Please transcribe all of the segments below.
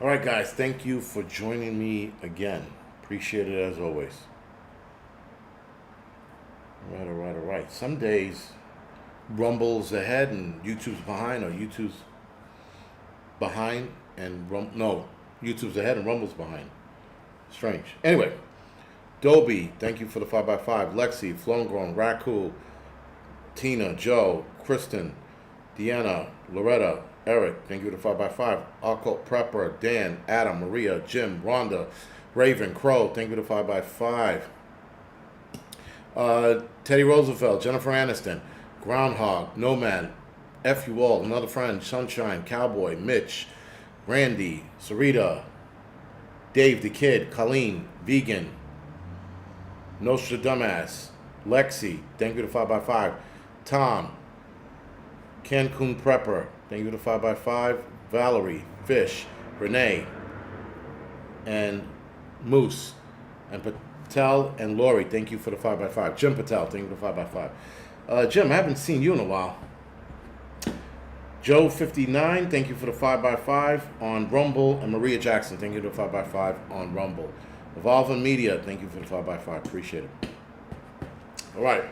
All right, guys, thank you for joining me again. Appreciate it as always. All right. Some days Rumble's ahead and YouTube's behind, or YouTube's behind and no, YouTube's ahead and Rumble's behind. Strange. Anyway, Dobie, thank you for the 5x5. Lexi, Flowngrown, Raccoon, Tina, Joe, Kristen, Deanna, Loretta, Eric, thank you for the 5x5. Occult Prepper, Dan, Adam, Maria, Jim, Rhonda, Raven, Crow, thank you for the 5x5. Teddy Roosevelt, Jennifer Aniston, Groundhog, Nomad, F you all, another friend, Sunshine, Cowboy, Mitch, Randy, Sarita, Dave the Kid, Colleen, Vegan, Nostra Dumbass, Lexi, thank you to 5x5, Tom, Cancun Prepper, thank you to 5x5, Valerie, Fish, Renee, and Moose, and Patel and Lori, thank you for the 5x5. Jim Patel, thank you for the 5x5. Jim, I haven't seen you in a while. Joe 59, thank you for the 5x5 on Rumble. And Maria Jackson, thank you for the 5x5 on Rumble. Evolving Media, thank you for the 5x5. Appreciate it. All right.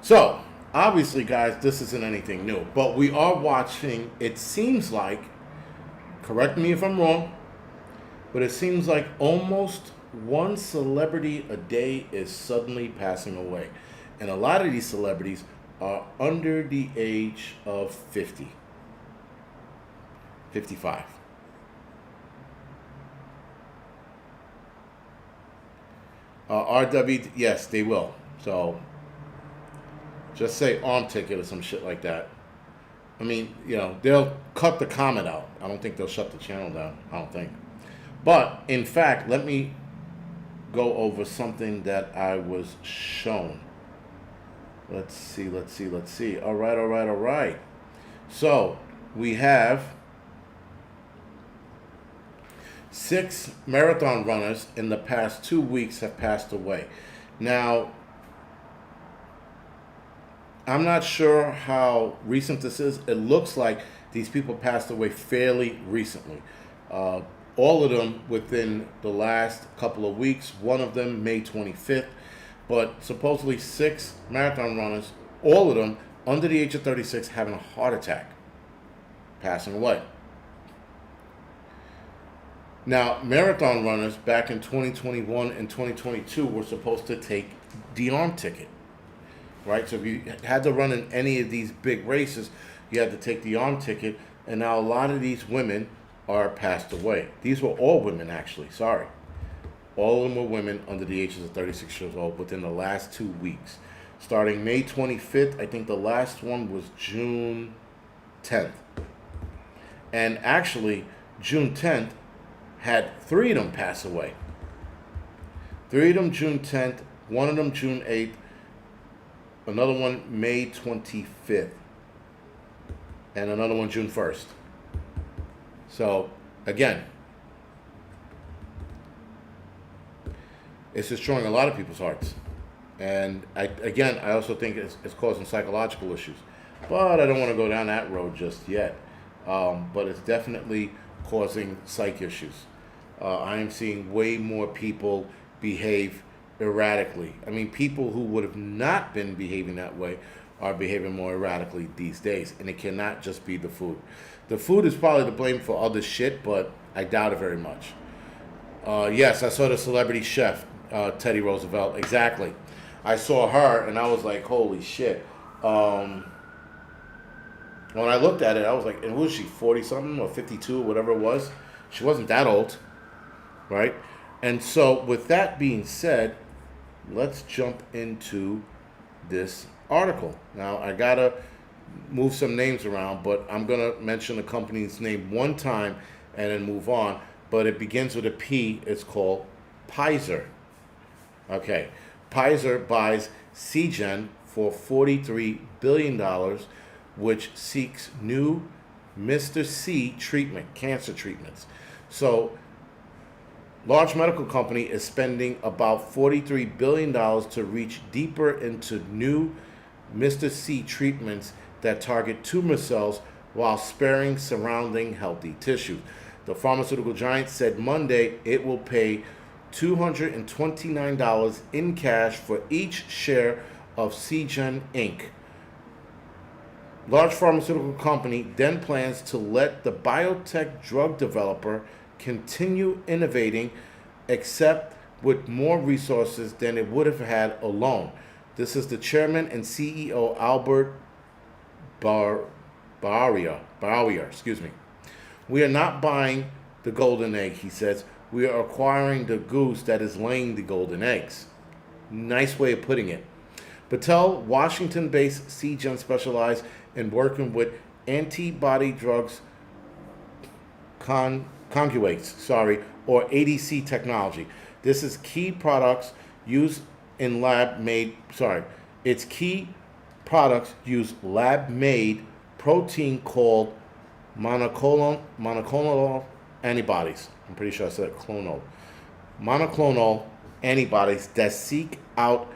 So, obviously, guys, this isn't anything new. But we are watching, it seems like, correct me if I'm wrong, but it seems like almost one celebrity a day is suddenly passing away. And a lot of these celebrities are under the age of 50, 55. RW, yes, they will. So just say arm ticket or some shit like that. I mean, they'll cut the comment out. I don't think they'll shut the channel down. I don't think. But in fact, let me go over something that I was shown. Let's see. All right. So, we have 6 marathon runners in the past 2 weeks have passed away. Now, I'm not sure how recent this is. It looks like these people passed away fairly recently. All of them within the last couple of weeks. One of them, May 25th. But supposedly 6 marathon runners, all of them under the age of 36, having a heart attack, passing away. Now, marathon runners back in 2021 and 2022 were supposed to take the arm ticket, right? So if you had to run in any of these big races, you had to take the arm ticket. And now a lot of these women are passed away. These were all women, actually. Sorry. All of them were women under the ages of 36 years old within the last 2 weeks. Starting May 25th, I think the last one was June 10th. And actually, June 10th had 3 of them pass away. 3 of them June 10th, one of them June 8th, another one May 25th, and another one June 1st. So, again, it's destroying a lot of people's hearts. And I also think it's causing psychological issues. But I don't want to go down that road just yet. But it's definitely causing psych issues. I am seeing way more people behave erratically. I mean, people who would have not been behaving that way are behaving more erratically these days. And it cannot just be the food. The food is probably to blame for other shit, but I doubt it very much. Yes, I saw the celebrity chef. Teddy Roosevelt, exactly. I saw her and I was like, holy shit. When I looked at it, I was like, and who is she, 40 something or 52 or whatever it was? She wasn't that old, right? And so with that being said, let's jump into this article. Now, I gotta move some names around, but I'm gonna mention the company's name one time and then move on. But it begins with a P. It's called Pfizer. Okay, Pfizer buys CGEN for $43 billion, which seeks new Mr. C treatment, cancer treatments. So, large medical company is spending about $43 billion to reach deeper into new Mr. C treatments that target tumor cells while sparing surrounding healthy tissue. The pharmaceutical giant said Monday it will pay $229 in cash for each share of CGEN Inc. Large pharmaceutical company then plans to let the biotech drug developer continue innovating, except with more resources than it would have had alone. This is the chairman and CEO Albert Bauer, excuse me. We are not buying the golden egg, he says. We are acquiring the goose that is laying the golden eggs. Nice way of putting it. Battelle, Washington-based CGEN, specialized in working with antibody drugs conjugates, or ADC technology. This is key products used in its key products use lab-made protein called monoclonal antibodies. I'm pretty sure I said clonal. Monoclonal antibodies that seek out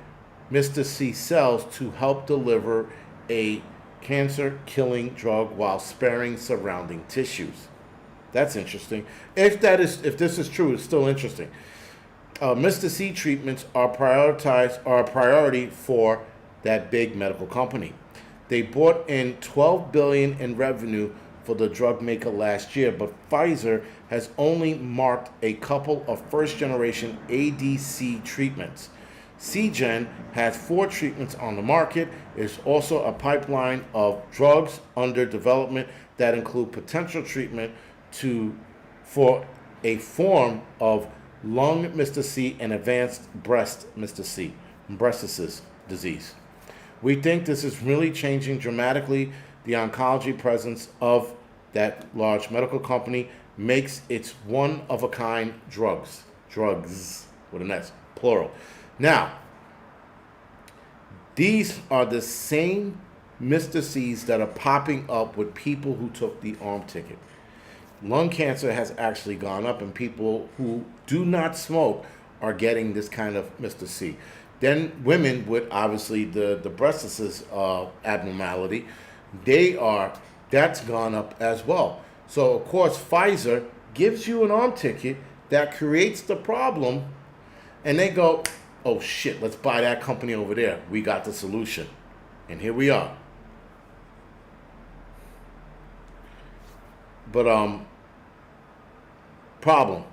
Mr. C cells to help deliver a cancer-killing drug while sparing surrounding tissues. That's interesting. If this is true, it's still interesting. Mr. C treatments are a priority for that big medical company. They brought in $12 billion in revenue for the drug maker last year, but Pfizer has only marked a couple of first-generation ADC treatments. CGEN has 4 treatments on the market. There's also a pipeline of drugs under development that include potential treatment for a form of lung Mr. C and advanced breast Mr. C, breast disease. We think this is really changing dramatically the oncology presence of that large medical company makes its one-of-a-kind drugs with an S, plural. Now, these are the same Mr. C's that are popping up with people who took the arm ticket. Lung cancer has actually gone up, and people who do not smoke are getting this kind of Mr. C. Then women with obviously the breast abnormality, that's gone up as well. So of course Pfizer gives you an arm ticket that creates the problem, and they go, oh shit, let's buy that company over there. We got the solution. And here we are. But problem.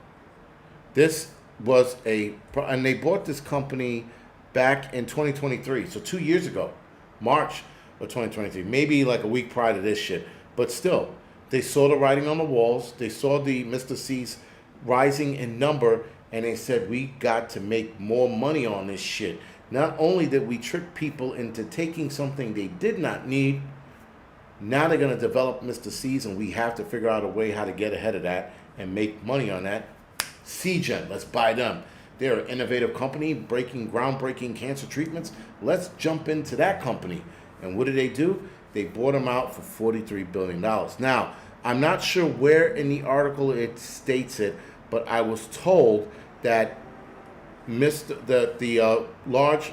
This was and they bought this company back in 2023. So 2 years ago, March of 2023, maybe like a week prior to this shit. But still, they saw the writing on the walls. They saw the Mr. C's rising in number, and they said, we got to make more money on this shit. Not only did we trick people into taking something they did not need, now they're going to develop Mr. C's, and we have to figure out a way how to get ahead of that and make money on that. CGEN, let's buy them. They're an innovative company, groundbreaking cancer treatments. Let's jump into that company. And what do? They bought them out for $43 billion. Now, I'm not sure where in the article it states it, but I was told that the large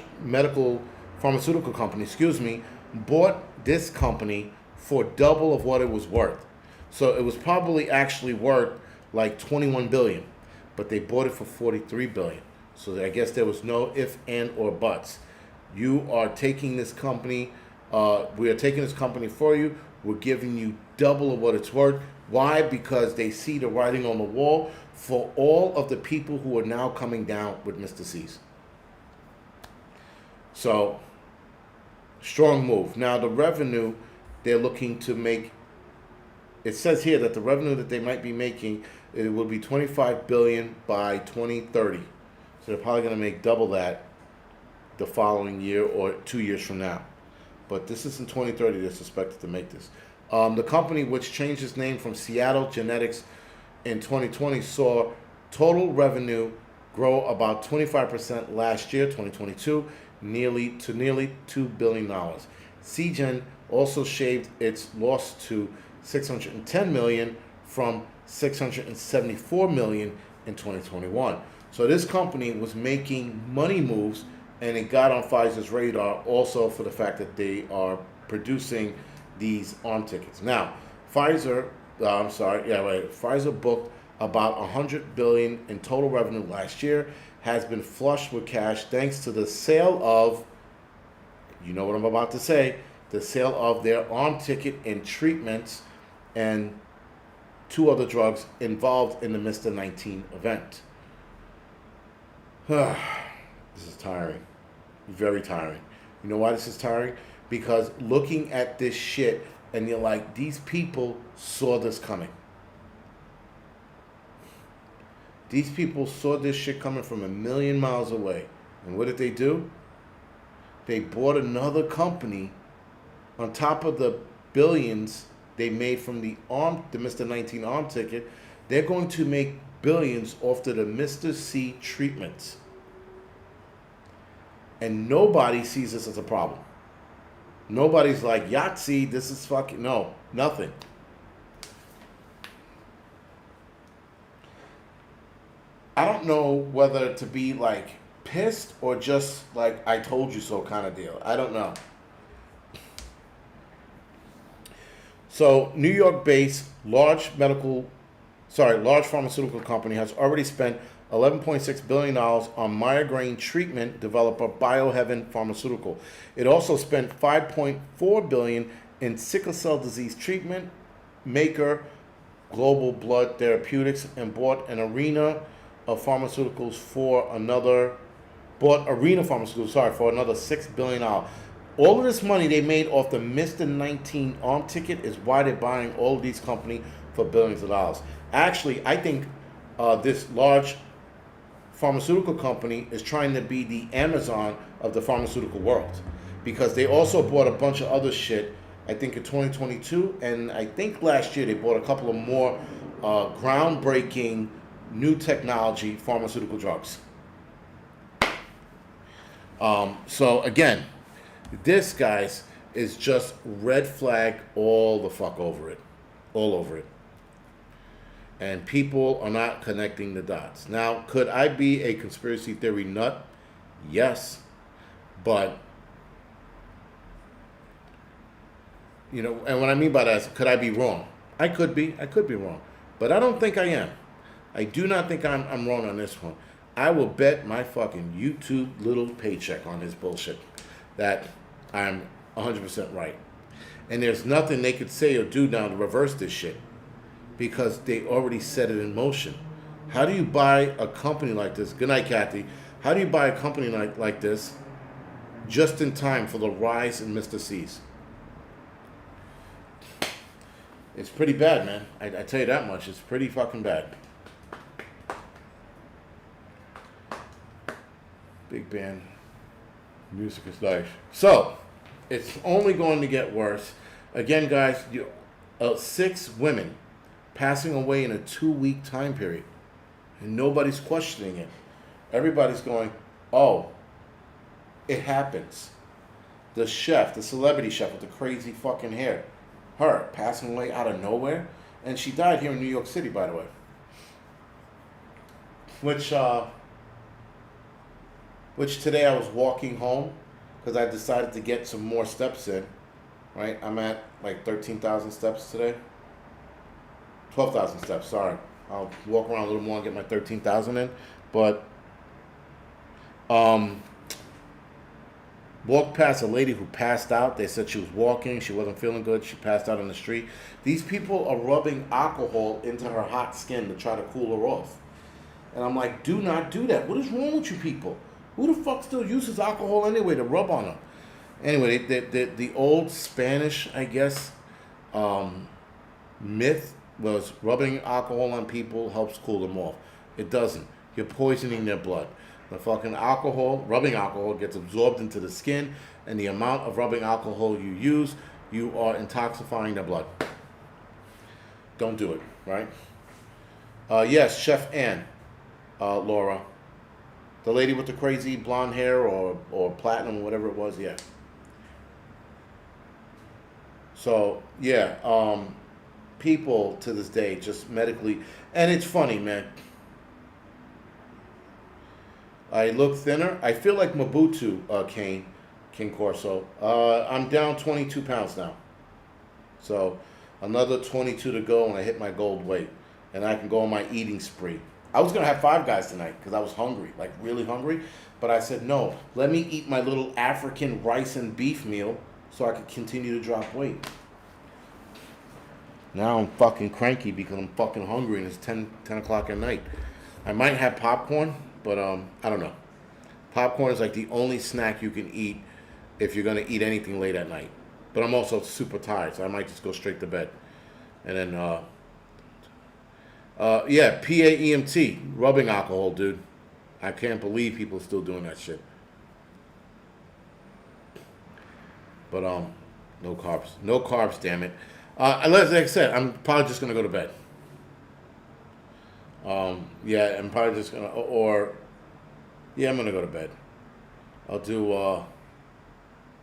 pharmaceutical company, bought this company for double of what it was worth. So it was probably actually worth like $21 billion, but they bought it for $43 billion. So I guess there was no if, and, or buts. You are taking this company. We are taking this company for you. We're giving you double of what it's worth. Why? Because they see the writing on the wall for all of the people who are now coming down with Mr. C's. So, strong move. Now, the revenue they're looking to make, it says here that the revenue that they might be making, it will be $25 billion by 2030. So they're probably going to make double that the following year or 2 years from now. But this is in 2030 they're suspected to make this. The company, which changed its name from Seattle Genetics in 2020, saw total revenue grow about 25% last year, 2022, nearly $2 billion. CGEN also shaved its loss to $610 million from $674 million in 2021. So this company was making money moves, and it got on Pfizer's radar also for the fact that they are producing these arm tickets. Now, Pfizer booked about 100 billion in total revenue last year, has been flushed with cash thanks to the sale of, you know what I'm about to say, the sale of their arm ticket and treatments and 2 other drugs involved in the Mr. 19 event. This is tiring. Very tiring. You know why this is tiring? Because looking at this shit and you're like, these people saw this coming. These people saw this shit coming from a million miles away. And what did they do? They bought another company on top of the billions they made from the Mr. 19 arm ticket. They're going to make billions off of the Mr. C treatments. And nobody sees this as a problem. Nobody's like, Yahtzee, this is fucking, no, nothing. I don't know whether to be like pissed or just like I told you so kind of deal. I don't know. So New York-based large pharmaceutical company has already spent $11.6 billion on migraine treatment developer Biohaven Pharmaceutical. It also spent $5.4 billion in sickle cell disease treatment maker Global Blood Therapeutics and bought Arena Pharmaceuticals for another $6 billion. All of this money they made off the Mr. 19 arm ticket is why they're buying all of these companies for billions of dollars. Actually, I think this large pharmaceutical company is trying to be the Amazon of the pharmaceutical world, because they also bought a bunch of other shit, I think in 2022, and I think last year they bought a couple of more groundbreaking new technology pharmaceutical drugs. So again, this, guys, is just red flag all the fuck over it. All over it. And people are not connecting the dots. Now, could I be a conspiracy theory nut? Yes. But, you know, and what I mean by that is, could I be wrong? I could be wrong. But I don't think I am. I do not think I'm wrong on this one. I will bet my fucking YouTube little paycheck on this bullshit that I'm 100% right. And there's nothing they could say or do now to reverse this shit, because they already set it in motion. How do you buy a company like this? Good night, Kathy. How do you buy a company like this just in time for the rise in Mr. C's? It's pretty bad, man. I tell you that much. It's pretty fucking bad. Big band. Music is life. So, it's only going to get worse. Again, guys, 6 women passing away in a 2-week time period. And nobody's questioning it. Everybody's going, oh, it happens. The chef, the celebrity chef with the crazy fucking hair, her passing away out of nowhere. And she died here in New York City, by the way. Which today I was walking home because I decided to get some more steps in, right? I'm at like 13,000 steps today. 12,000 steps, sorry. I'll walk around a little more and get my 13,000 in. But walked past a lady who passed out. They said she was walking. She wasn't feeling good. She passed out on the street. These people are rubbing alcohol into her hot skin to try to cool her off. And I'm like, do not do that. What is wrong with you people? Who the fuck still uses alcohol anyway to rub on them? Anyway, the old Spanish, I guess, myth was rubbing alcohol on people helps cool them off. It doesn't. You're poisoning their blood. The fucking rubbing alcohol gets absorbed into the skin, and the amount of rubbing alcohol you use, you are intoxifying their blood. Don't do it, right? Yes, Chef Ann, Laura. The lady with the crazy blonde hair or platinum or whatever it was, yeah. So, yeah, people to this day just medically, and it's funny, man. I look thinner. I feel like Mobutu, King Corso. I'm down 22 pounds now. So, another 22 to go and I hit my gold weight. and I can go on my eating spree. I was gonna have Five Guys tonight because I was hungry, like really hungry. But I said no. Let me eat my little African rice and beef meal so I could continue to drop weight. Now I'm fucking cranky because I'm fucking hungry and it's 10 o'clock at night. I might have popcorn, but I don't know. Popcorn is like the only snack you can eat if you're gonna eat anything late at night. But I'm also super tired, so I might just go straight to bed. And then, yeah, PAEMT, rubbing alcohol, dude. I can't believe people are still doing that shit. But no carbs, damn it. Like I said, I'm probably just gonna go to bed. Yeah, I'm probably just gonna, I'm gonna go to bed. I'll do.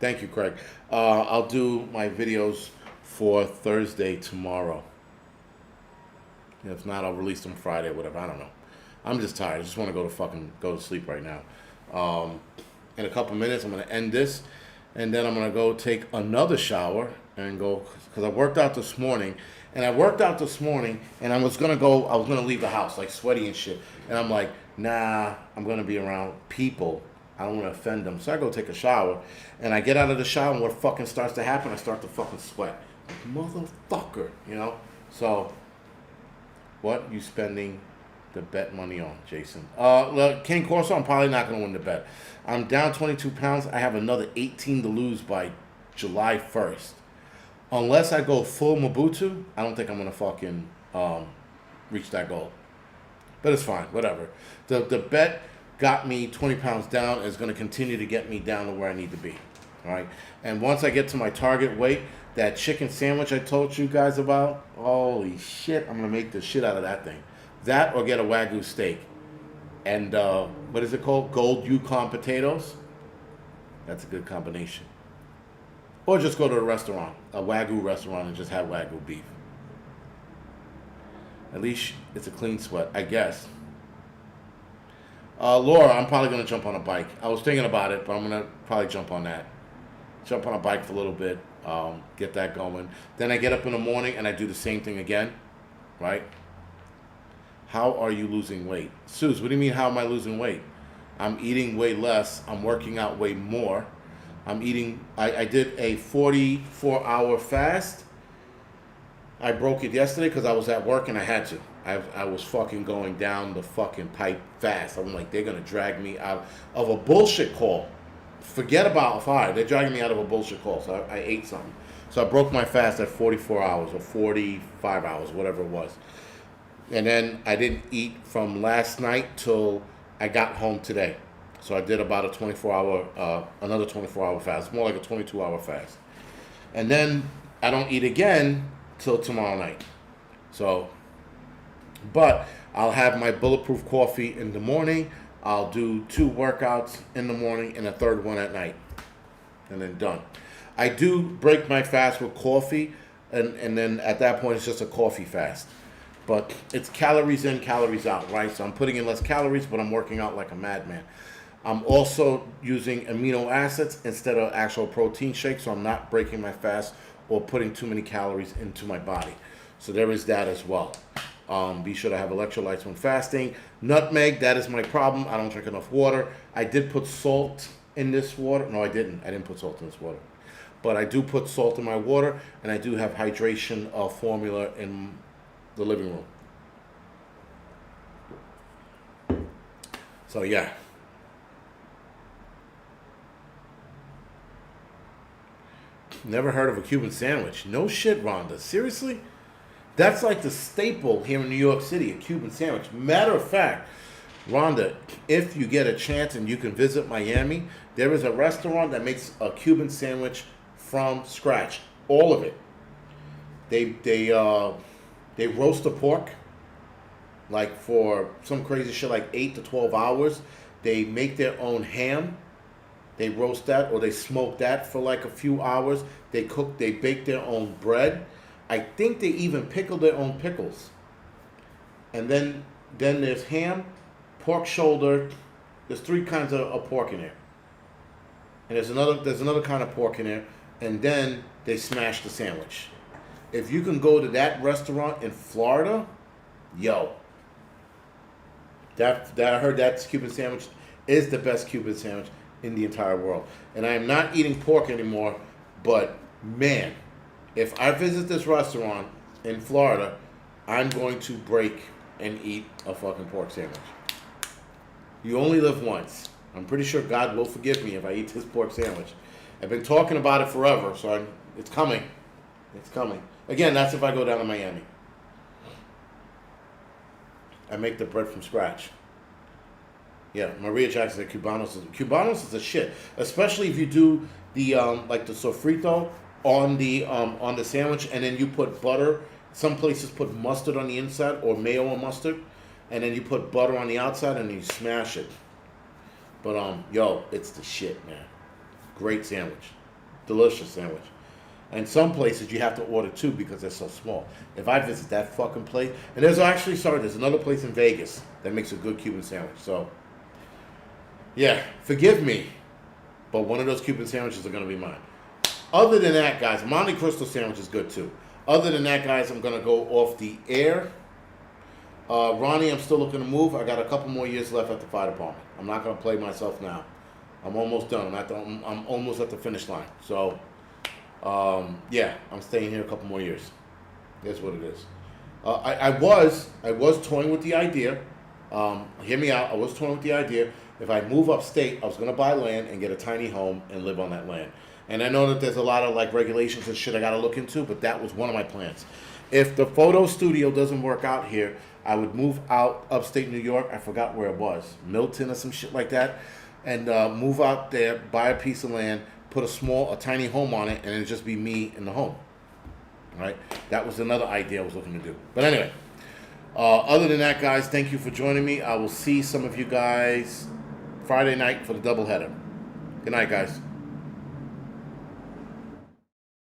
Thank you, Craig. I'll do my videos for Thursday tomorrow. If not, I'll release them Friday or whatever. I don't know. I'm just tired. I just want to go to sleep right now. In a couple minutes, I'm going to end this, and then I'm going to go take another shower and go, because I worked out this morning, and I was going to leave the house like sweaty and shit, and I'm like, nah, I'm going to be around people. I don't want to offend them. So I go take a shower, and I get out of the shower, and what fucking starts to happen, I start to fucking sweat. Motherfucker, you know? So, what you spending the bet money on, Jason? Look, King Corso, I'm probably not going to win the bet. I'm down 22 pounds. I have another 18 to lose by July 1st. Unless I go full Mobutu, I don't think I'm going to fucking reach that goal. But it's fine, whatever. The bet got me 20 pounds down and is going to continue to get me down to where I need to be. All right? And once I get to my target weight, that chicken sandwich I told you guys about, holy shit, I'm going to make the shit out of that thing. That or get a Wagyu steak. And what is it called? Gold Yukon potatoes. That's a good combination. Or just go to a restaurant, a Wagyu restaurant, and just have Wagyu beef. At least it's a clean sweat, I guess. Laura, I'm probably going to jump on a bike. I was thinking about it, but I'm going to probably jump on that. Jump on a bike for a little bit, get that going. Then I get up in the morning and I do the same thing again, right? How are you losing weight? Suze, what do you mean, how am I losing weight? I'm eating way less. I'm working out way more. I'm eating, I did a 44-hour fast. I broke it yesterday because I was at work and I had to. I was fucking going down the fucking pipe fast. I'm like, they're going to drag me out of a bullshit call. Forget about fire. They're dragging me out of a bullshit call. So I ate something. So I broke my fast at 44 hours or 45 hours, whatever it was. And then I didn't eat from last night till I got home today. So I did about a another 24-hour fast. More like a 22-hour fast. And then I don't eat again till tomorrow night. So, but I'll have my bulletproof coffee in the morning. I'll do 2 workouts in the morning and a third one at night. And then done. I do break my fast with coffee, and then at that point it's just a coffee fast. But it's calories in, calories out, right? So I'm putting in less calories, but I'm working out like a madman. I'm also using amino acids instead of actual protein shakes, so I'm not breaking my fast or putting too many calories into my body. So there is that as well. Be sure to have electrolytes when fasting. Nutmeg, that is my problem. I don't drink enough water. I did put salt in this water. No, I didn't. I didn't put salt in this water. But I do put salt in my water, and I do have hydration formula in the living room. So, yeah. Never heard of a Cuban sandwich. No shit, Rhonda. Seriously? That's like the staple here in New York City, a Cuban sandwich. Matter of fact, Rhonda, if you get a chance and you can visit Miami, there is a restaurant that makes a Cuban sandwich from scratch. All of it. They roast the pork like for some crazy shit like 8 to 12 hours. They make their own ham. They roast that or they smoke that for like a few hours. They bake their own bread. I think they even pickle their own pickles. And then there's ham, pork shoulder. There's 3 kinds of pork in there. And there's another kind of pork in there. And then they smash the sandwich. If you can go to that restaurant in Florida, Yo, that I heard that Cuban sandwich is the best Cuban sandwich in the entire world. And I am not eating pork anymore, but man, if I visit this restaurant in Florida, I'm going to break and eat a fucking pork sandwich. You only live once. I'm pretty sure God will forgive me if I eat this pork sandwich. I've been talking about it forever, so it's coming. It's coming. Again, that's if I go down to Miami. I make the bread from scratch. Yeah, Maria Jackson said Cubanos is a shit, especially if you do the like the sofrito on the sandwich, and then you put butter. Some places put mustard on the inside or mayo or mustard, and then you put butter on the outside and you smash it. But yo, it's the shit, man. Great sandwich, delicious sandwich. And some places you have to order two because they're so small. If I visit that fucking place, and there's another place in Vegas that makes a good Cuban sandwich. So, yeah, forgive me, but one of those Cuban sandwiches are going to be mine. Other than that, guys, Monte Cristo sandwich is good too. Other than that, guys, I'm going to go off the air. Ronnie, I'm still looking to move. I got a couple more years left at the fire department. I'm not going to play myself now. I'm almost done. I'm almost at the finish line. So, yeah, I'm staying here a couple more years. That's what it is. I was toying with the idea. Hear me out. I was toying with the idea. If I move upstate, I was going to buy land and get a tiny home and live on that land. And I know that there's a lot of like regulations and shit I got to look into, but that was one of my plans. If the photo studio doesn't work out here, I would move out upstate New York. I forgot where it was, Milton or some shit like that, and move out there, buy a piece of land, put a tiny home on it, and it'd just be me in the home. All right, that was another idea I was looking to do. But anyway, other than that, guys, thank you for joining me. I will see some of you guys Friday night for the doubleheader. Good night, guys.